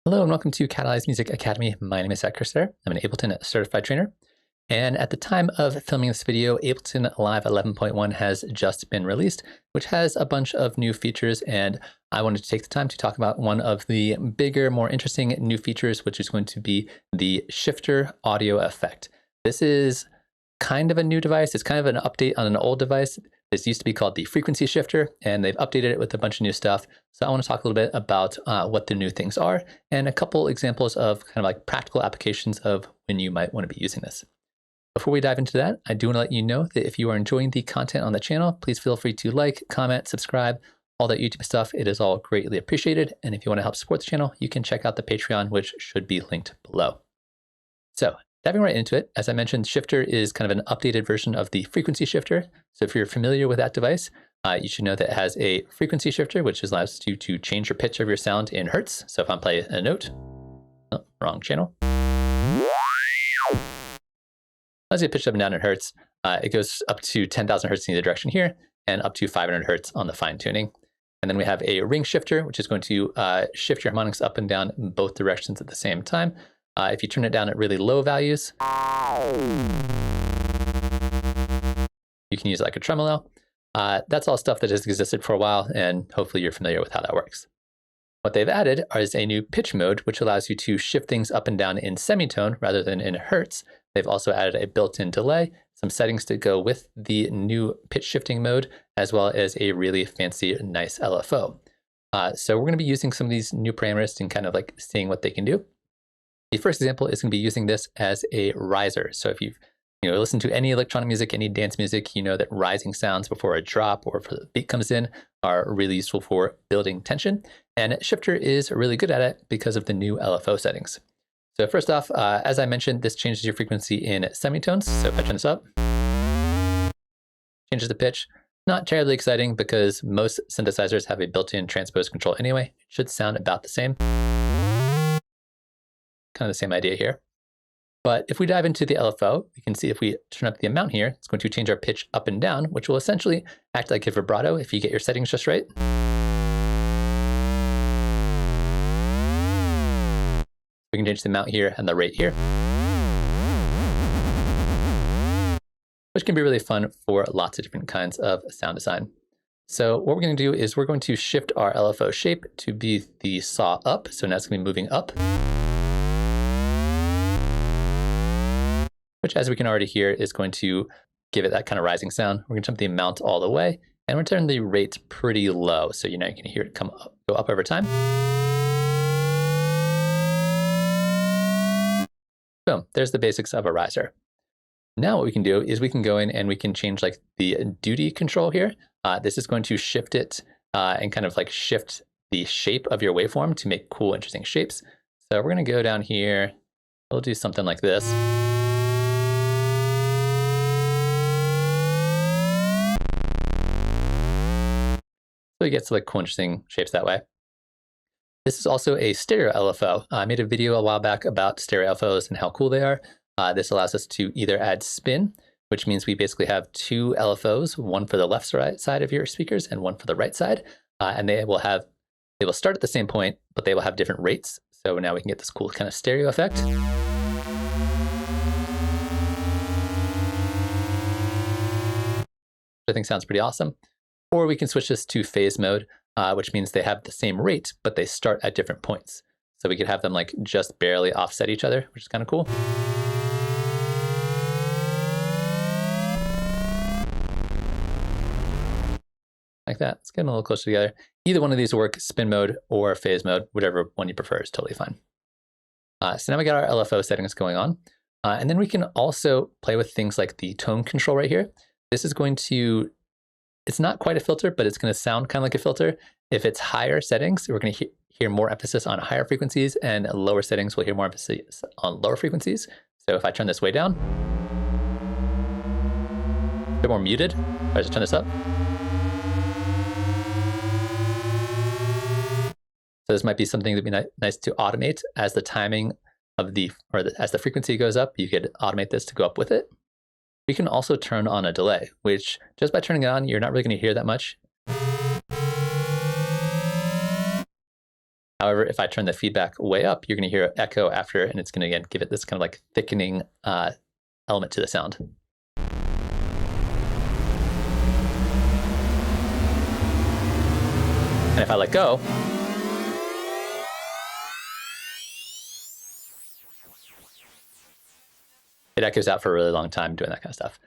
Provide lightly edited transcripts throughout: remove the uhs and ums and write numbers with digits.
Hello and welcome to Catalyze Music Academy. My name is Zaak Kerstetter. I'm an Ableton Certified Trainer. And at the time of filming this video, Ableton Live 11.1 has just been released, which has a bunch of new features. And I wanted to take the time to talk about one of the bigger, more interesting new features, which is going to be the shifter audio effect. This is kind of a new device. It's kind of an update on an old device. This used to be called the frequency shifter, and they've updated it with a bunch of new stuff. So I want to talk a little bit about what the new things are and a couple examples of kind of like practical applications of when you might want to be using this. Before we dive into that, I do want to let you know that if you are enjoying the content on the channel, please feel free to like, comment, subscribe, all that YouTube stuff. It is all greatly appreciated. And if you want to help support the channel, you can check out the Patreon, which should be linked below. So diving right into it, as I mentioned, shifter is kind of an updated version of the frequency shifter. So if you're familiar with that device, you should know that it has a frequency shifter, which allows you to change your pitch of your sound in hertz. So if I'm playing a note, oh, wrong channel. As you pitch up and down in hertz, it goes up to 10,000 hertz in either direction here and up to 500 hertz on the fine tuning. And then we have a ring shifter, which is going to shift your harmonics up and down in both directions at the same time. If you turn it down at really low values, you can use it like a tremolo. That's all stuff that has existed for a while, and hopefully you're familiar with how that works. What they've added is a new pitch mode, which allows you to shift things up and down in semitone rather than in hertz. They've also added a built-in delay, some settings to go with the new pitch shifting mode, as well as a really fancy, nice LFO. So we're going to be using some of these new parameters and kind of like seeing what they can do. The first example is going to be using this as a riser. So if you've listened to any electronic music, any dance music, you know that rising sounds before a drop or before the beat comes in are really useful for building tension. And Shifter is really good at it because of the new LFO settings. So first off, as I mentioned, this changes your frequency in semitones. So if I turn this up, changes the pitch. Not terribly exciting because most synthesizers have a built-in transpose control anyway. It should sound about the same. Kind of the same idea here. But if we dive into the LFO, we can see if we turn up the amount here, it's going to change our pitch up and down, which will essentially act like a vibrato if you get your settings just right. We can change the amount here and the rate here, which can be really fun for lots of different kinds of sound design. So what we're going to do is we're going to shift our LFO shape to be the saw up. So now it's going to be moving up, which, as we can already hear, is going to give it that kind of rising sound. We're going to turn the amount all the way, and we're turning the rate pretty low. So you can hear it go up over time. Boom, there's the basics of a riser. Now what we can do is we can go in and we can change like the duty control here. This is going to shift it and kind of like shift the shape of your waveform to make cool, interesting shapes. So we're going to go down here. We'll do something like this. So we get to like cool, interesting shapes that way. This is also a stereo LFO. I made a video a while back about stereo LFOs and how cool they are. This allows us to either add spin, which means we basically have two LFOs, one for the left side of your speakers and one for the right side. And they will start at the same point, but they will have different rates. So now we can get this cool kind of stereo effect. I think sounds pretty awesome. Or we can switch this to phase mode, which means they have the same rate, but they start at different points. So we could have them like just barely offset each other, which is kind of cool. Like that. Let's get them a little closer together. Either one of these will work, spin mode or phase mode, whatever one you prefer is totally fine. So now we got our LFO settings going on. And then we can also play with things like the tone control right here. This is going to, it's not quite a filter, but it's going to sound kind of like a filter. If it's higher settings, we're going to hear more emphasis on higher frequencies, and lower settings will hear more emphasis on lower frequencies. So if I turn this way down, a bit more muted. If I just turn this up. So this might be something that would be nice to automate as the timing of as the frequency goes up. You could automate this to go up with it. We can also turn on a delay, which just by turning it on, you're not really going to hear that much. However, if I turn the feedback way up, you're going to hear an echo after, and it's going to, again, give it this kind of like thickening element to the sound. And if I let go, it echoes out for a really long time doing that kind of stuff.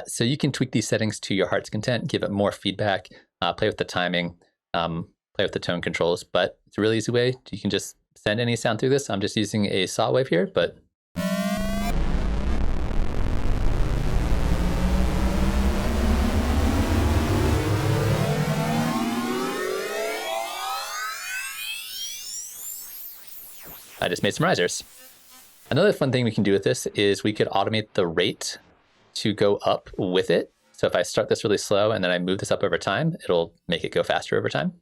So you can tweak these settings to your heart's content, give it more feedback, play with the timing, play with the tone controls, but it's a really easy way. You can just send any sound through this. I'm just using a saw wave here, but I just made some risers. Another fun thing we can do with this is we could automate the rate to go up with it. So if I start this really slow and then I move this up over time, it'll make it go faster over time.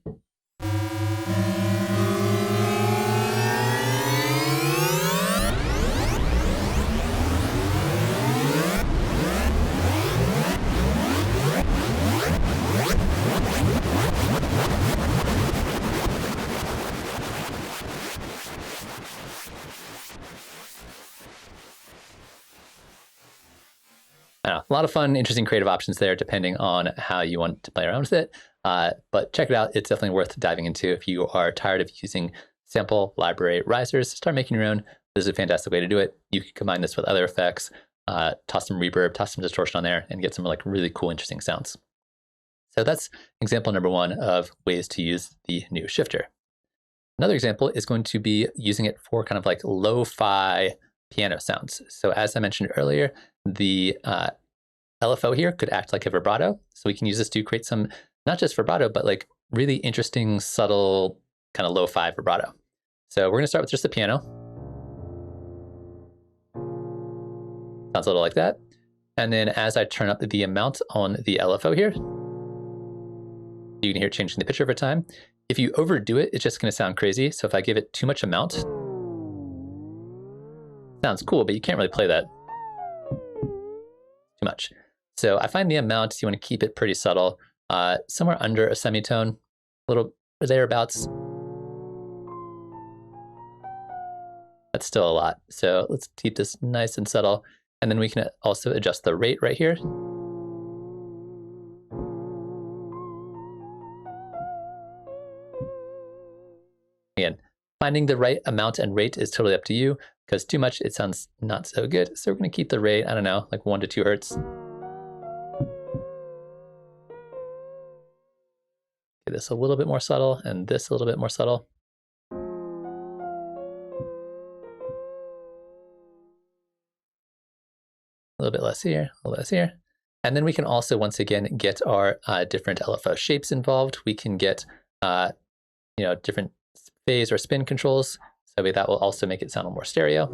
A lot of fun, interesting, creative options there, depending on how you want to play around with it. But check it out. It's definitely worth diving into if you are tired of using sample library risers. Start making your own. This is a fantastic way to do it. You can combine this with other effects, toss some reverb, toss some distortion on there, and get some like really cool, interesting sounds. So that's example number one of ways to use the new shifter. Another example is going to be using it for kind of like lo-fi piano sounds. So as I mentioned earlier, the LFO here could act like a vibrato. So we can use this to create some, not just vibrato, but like really interesting, subtle, kind of lo-fi vibrato. So we're gonna start with just the piano. Sounds a little like that. And then as I turn up the amount on the LFO here, you can hear it changing the pitch over time. If you overdo it, it's just gonna sound crazy. So if I give it too much amount, sounds cool, but you can't really play that too much. So I find the amount, you want to keep it pretty subtle, somewhere under a semitone, a little thereabouts. That's still a lot. So let's keep this nice and subtle. And then we can also adjust the rate right here. Again, finding the right amount and rate is totally up to you, because too much, it sounds not so good. So we're going to keep the rate, I don't know, like 1 to 2 hertz. Get this a little bit more subtle and this a little bit more subtle. A little bit less here, a little less here. And then we can also, once again, get our different LFO shapes involved. We can get, different phase or spin controls. So that will also make it sound more stereo.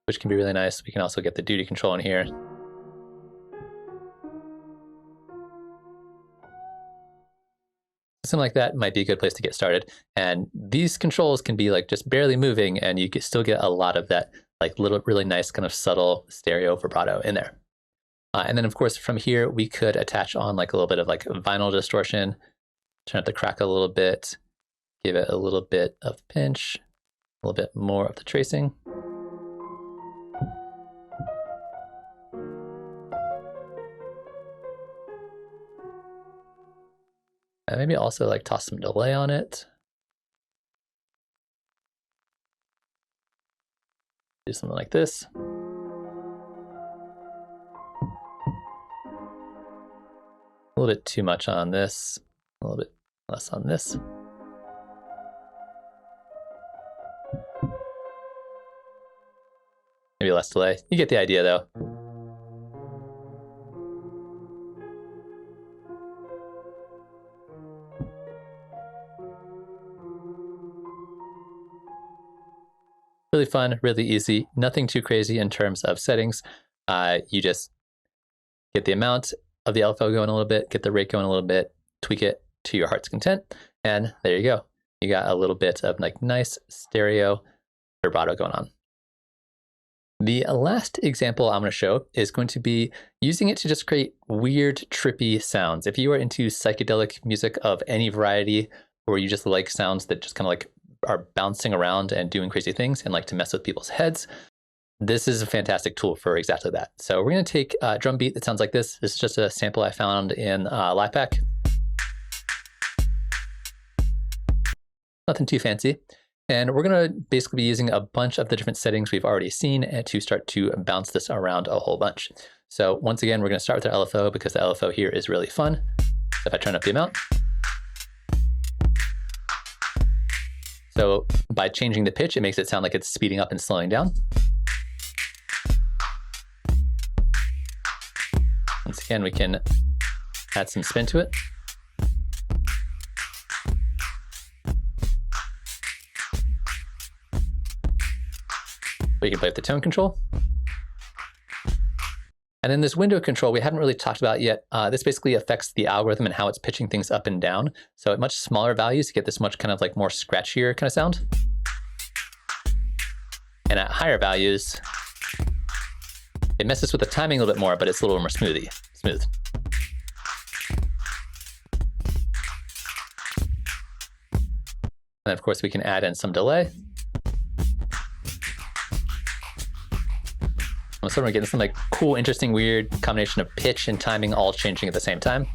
Which can be really nice. We can also get the duty control in here. Something like that might be a good place to get started. And these controls can be like just barely moving, and you can still get a lot of that like little really nice kind of subtle stereo vibrato in there. And then of course from here we could attach on like a little bit of like vinyl distortion, turn up the crack a little bit, give it a little bit of pinch, a little bit more of the tracing. And maybe also like toss some delay on it. Do something like this. A little bit too much on this, a little bit less on this. Maybe less delay. You get the idea though. Really fun, really easy, nothing too crazy in terms of settings. You just get the amount of the LFO going a little bit, get the rate going a little bit, tweak it to your heart's content, and there you go. You got a little bit of like nice stereo vibrato going on. The last example I'm going to show is going to be using it to just create weird, trippy sounds. If you are into psychedelic music of any variety, or you just like sounds that just kind of like are bouncing around and doing crazy things and like to mess with people's heads, this is a fantastic tool for exactly that. So we're going to take a drum beat that sounds like this. This is just a sample I found in LivePack. Nothing too fancy. And we're going to basically be using a bunch of the different settings we've already seen to start to bounce this around a whole bunch. So once again, we're going to start with our LFO because the LFO here is really fun. So if I turn up the amount. So by changing the pitch, it makes it sound like it's speeding up and slowing down. Once again, we can add some spin to it. We can play with the tone control. And then this window control we haven't really talked about yet. This basically affects the algorithm and how it's pitching things up and down. So at much smaller values, you get this much kind of like more scratchier kind of sound. And at higher values, it messes with the timing a little bit more, but it's a little more smooth. And of course, we can add in some delay. So we're getting some like cool, interesting, weird combination of pitch and timing all changing at the same time.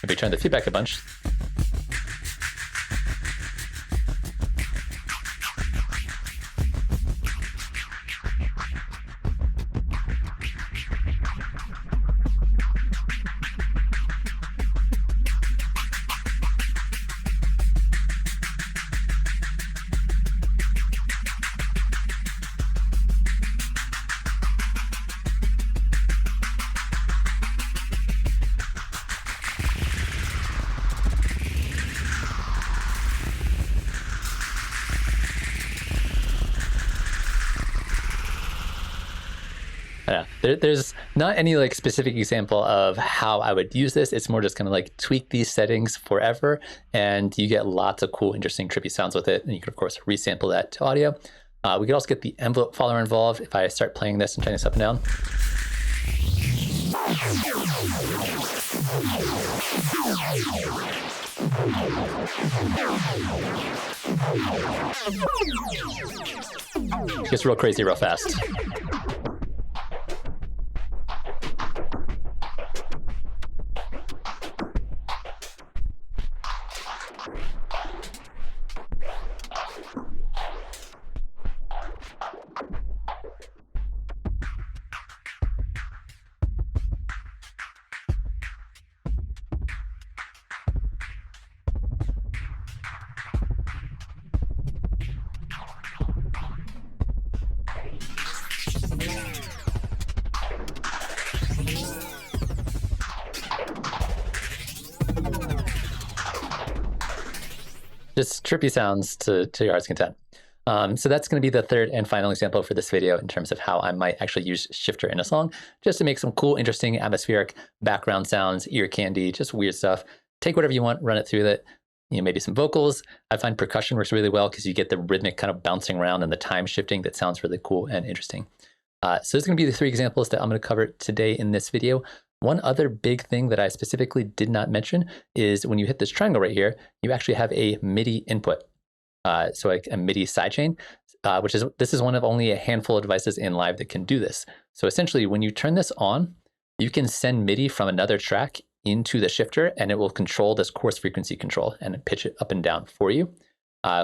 If we turn the feedback a bunch, yeah, there's not any like specific example of how I would use this. It's more just kind of like tweak these settings forever, and you get lots of cool, interesting, trippy sounds with it. And you can, of course, resample that to audio. We could also get the envelope follower involved if I start playing this and turning this up and down. It gets real crazy real fast. Just trippy sounds to your heart's content. So that's going to be the third and final example for this video in terms of how I might actually use Shifter in a song, just to make some cool, interesting, atmospheric background sounds, ear candy, just weird stuff. Take whatever you want, run it through that. Maybe some vocals. I find percussion works really well because you get the rhythmic kind of bouncing around and the time shifting that sounds really cool and interesting. So this is going to be the three examples that I'm going to cover today in this video. One other big thing that I specifically did not mention is when you hit this triangle right here, you actually have a MIDI input. So like a MIDI sidechain, this is one of only a handful of devices in Live that can do this. So essentially, when you turn this on, you can send MIDI from another track into the shifter, and it will control this coarse frequency control and pitch it up and down for you,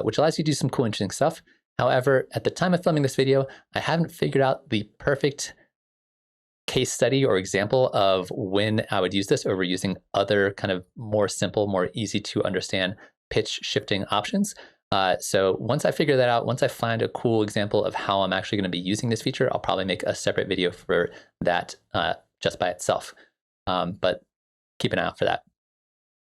which allows you to do some cool, interesting stuff. However, at the time of filming this video, I haven't figured out the perfect case study or example of when I would use this over using other kind of more simple, more easy to understand pitch shifting options. So once I figure that out, once I find a cool example of how I'm actually going to be using this feature, I'll probably make a separate video for that just by itself. But keep an eye out for that.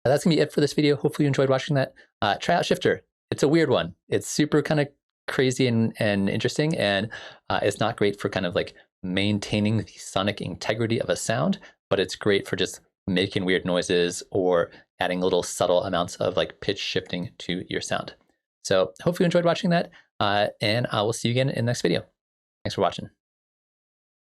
That's going to be it for this video. Hopefully you enjoyed watching that. Try out Shifter. It's a weird one. It's super kind of crazy and interesting, and it's not great for kind of like maintaining the sonic integrity of a sound, but it's great for just making weird noises or adding little subtle amounts of like pitch shifting to your sound. So hopefully you enjoyed watching that, and I will see you again in the next video. Thanks for watching.